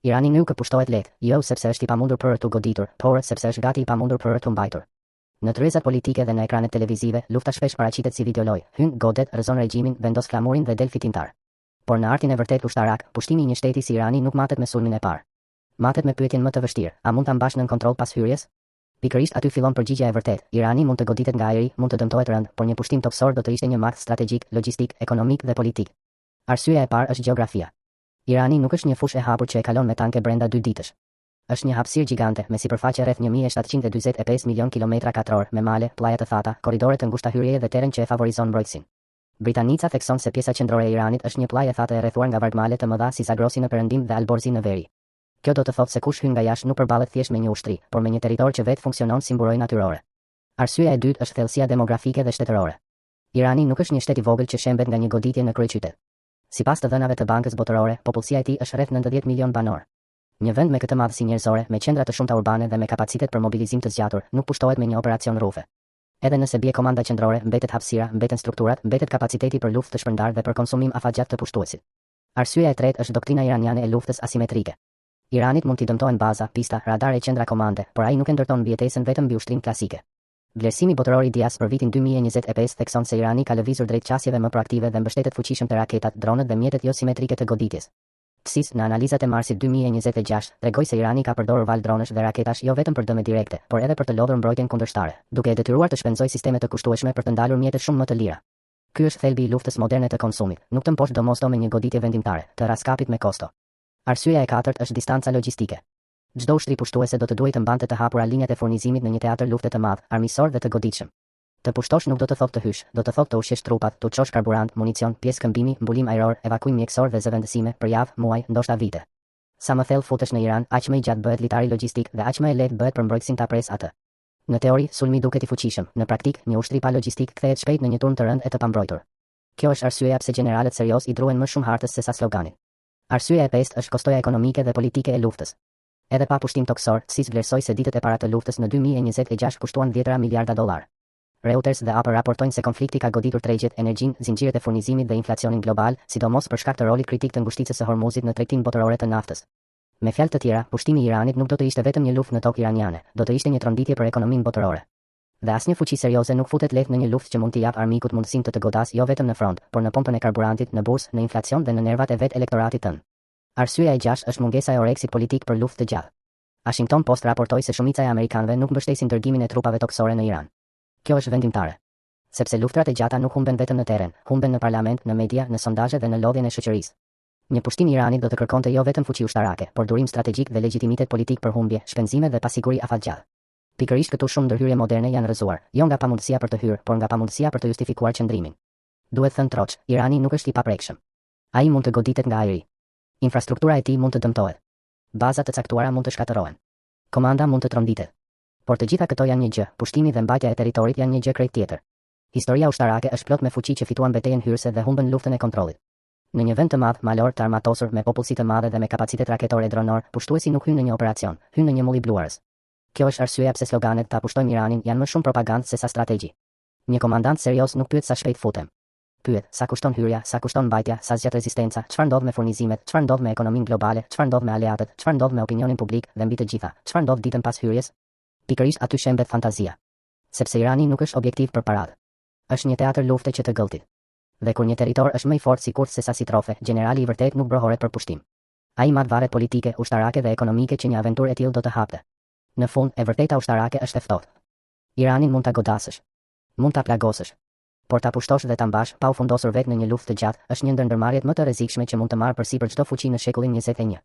Irani nuk pushtohet lehtë, jo sepse është i pamundur për të goditur, por sepse është gati i pamundur për të mbajtur. Në tryezat politike dhe në ekranet televizive, lufta shpesh paraqitet si videoloj, hyn, godet, rrezon regjimin, vendos flamurin dhe del fitimtar. Por në artin e vërtet ushtarak, pushtimi i një shteti si Irani nuk matet me sulmin e parë. Matet me pyetjen më të vështirë, a mund ta mbash nën kontroll pas hyrjes? Pikërisht aty fillon përgjigjja e vërtetë. Irani mund të goditet nga ajri, mund të dëmtohet rënd, por një pushtim toksor do të ishte një makt strategjik, logjistik, ekonomik dhe politik. Arsyeja e parë është gjeografia. Irani nuk është një fushë e hapur që e kalon me tanke brenda 2 ditësh. Është një hapësirë gjigante me sipërfaqe rreth 1745 milion kilometra katror, me male, plaja të thata, korridore të ngushta hyrjeje dhe teren që e favorizon mbrojtësin. Britanica thekson se pjesa qendrore e Iranit është një plajë e thata e rrethuar nga vargmale të mëdha si Zagrosi në perëndim dhe Alborzi në veri. Kjo do të thotë se kush hyn nga jashtë nuk përballet thjesht me një ushtri, por me një territor që vetë funksionon si mburojë natyrore. Arsyeja e dytë është thellësia demografike dhe shtetërore. Irani nuk është një shtet i vogël që shembet nga një goditje në kryeqytet. Sipas të dhënave të Bankës Botërore, popullsia e tij është rreth 90 milion banor. Një vend me këtë madhësi njerëzore, me qendra të shumta urbane dhe me kapacitet për mobilizim të zgjatur, nuk pushtohet me një operacion rrufe. Edhe nëse bie komanda qendrore, mbetet hapësira, mbeten strukturat, mbetet kapaciteti për luftë të shpërndar dhe për konsumim afatgjat të pushtuesit. Arsyeja e tretë është doktrina iraniane e luftës asimetrike. Iranit mund t'i dëmtohen baza, pista, radar e qendra komande, por ai nuk e ndërton mbijetesën vetëm mbi ushtrin klasike. Vlerësimi botëror i dias për vitin 2025 thekson se Irani ka lëvizur drejt qasjeve më proaktive dhe mbështetet fuqishëm te raketat, dronët dhe mjetet jo simetrike të goditjes. FSIS në analizat e marsit 2026 tregoi se Irani ka përdorur val dronësh dhe raketash jo vetëm për dëme direkte, por edhe për të lodhur mbrojtjen kundërshtare, duke e detyruar të shpenzojë sisteme të kushtueshme për të ndalur mjete shumë më të lira. Ky është thelbi i luftës moderne të konsumit, nuk të mposh domosdo me një goditje vendimtare, të raskapit me kosto. Arsyeja e katërt është distanca logjistike. Çdo ushtri pushtuese do të duhet të mbante të hapura linjat e furnizimit në një teatër lufte të madh, armiqësor dhe të goditshëm. Të pushtosh nuk do të thotë të hysh, do të thotë të ushqesh trupat, të çosh karburant, municion, pjesë këmbimi, mbulim ajror, evakuim mjekësor dhe zëvendësime për javë, muaj, ndoshta vite. Sa më thellë futesh në Iran, aq më i gjatë bëhet litari logjistik dhe aq më e lehtë bëhet për mbrojtësin ta pres atë. Në teori, sulmi duket i fuqishëm, në praktik, një ushtri pa logjistik kthehet shpejt në një turm të rënd e të pambrojtur. Kjo është arsyeja pse gjeneralët serioz i druhen më shumë hartës se sa sloganit. Arsyeja e pestë është kostoja ekonomike dhe politike e luftës. Edhe pa pushtim toksor, SIS vlerësoi se ditët e para të luftës në 2026 kushtuan 10 miliarda dollar. Reuters dhe AP raportojnë se konflikti ka goditur tregjet, energjinë, zinxhiret e furnizimit dhe inflacionin global, sidomos për shkak të rolit kritik të ngushticës së Hormuzit në tregtinë botërore të naftës. Me fjalë të tjera, pushtimi i Iranit nuk do të ishte vetëm një luftë në tokë iraniane, do të ishte një tronditje për ekonominë botërore. Dhe asnjë fuqi serioze nuk futet lehtë në një luftë që mund t'i jap armikut mundësinë të godas jo vetëm në front, por në pompën e karburantit, në bursë, në inflacion dhe në nervat e vet elektoratit tën. Arsyeja e gjashtë është mungesa e oreksit politik për luftë të gjatë. Washington Post raportoi se shumica e amerikanëve nuk mbështesin dërgimin e trupave toksore në Iran. Kjo është vendimtare. Sepse luftrat e gjata nuk humben vetëm në teren, humben në parlament, në media, në sondazhe dhe në lodhjen e shoqërisë. Një pushtim i Iranit do të kërkonte jo vetëm fuqi ushtarake, por durim strategjik dhe legjitimitet politik për humbje, shpenzime dhe pasiguri afatgjat. Pikërisht këtu shumë ndërhyrje moderne janë rrëzuar, jo nga pamundësia për të hyrë, por nga pamundësia për të justifikuar qëndrimin. Duhet thënë troç, Irani nuk është i paprekshëm. Ai mund të goditet nga ajri. Infrastruktura e tij mund të dëmtohet. Bazat të caktuara mund të shkatërrohen. Komanda mund të tronditet. Por të gjitha këto janë një gjë, pushtimi dhe mbajtja e territorit janë një gjë krejt tjetër. Historia ushtarake është plot me fuqi që fituan betejën hyrëse dhe humbën luftën e kontrollit. Në një vend të madh, malor, të armatosur, me popullsi të madhe dhe me kapacitet raketor e dronor, pushtuesi nuk hyn në një operacion, hyn në një mull i bluarës. Kjo është arsyeja pse sloganet "ta pushtojmë Iranin" janë më shumë propagandë se sa strategji. Një komandant serioz nuk pyet sa shpejt futem. Pyet sa kushton hyrja, sa kushton mbajtja, sa zgjat rezistenca, çfarë ndodh me furnizimet, çfarë ndodh me ekonominë globale, çfarë ndodh me aleatët, çfarë ndodh me opinionin publik dhe mbi të gjitha, çfarë ndodh ditën pas hyrjes. Pikërisht aty shembet fantazia. Sepse Irani nuk është objektiv për paradë. Është një teatër lufte që të gëlltit. Dhe kur një territor është më i fortë sikur se sa si trofe, generali i vërtet nuk brohoret për pushtim. Ai marr varet politike, ushtarake dhe ekonomike që një aventurë e tillë do të hapte. Në fund, e vërteta ushtarake është e ftohtë. Iranin mund ta godasësh, mund ta plagosësh, por ta pushtosh dhe ta mbash pa u fundosur vetë në një luftë të gjatë është një ndër ndërmarrjet më të rrezikshme që mund të marrë përsipër çdo fuqi në shekullin 21.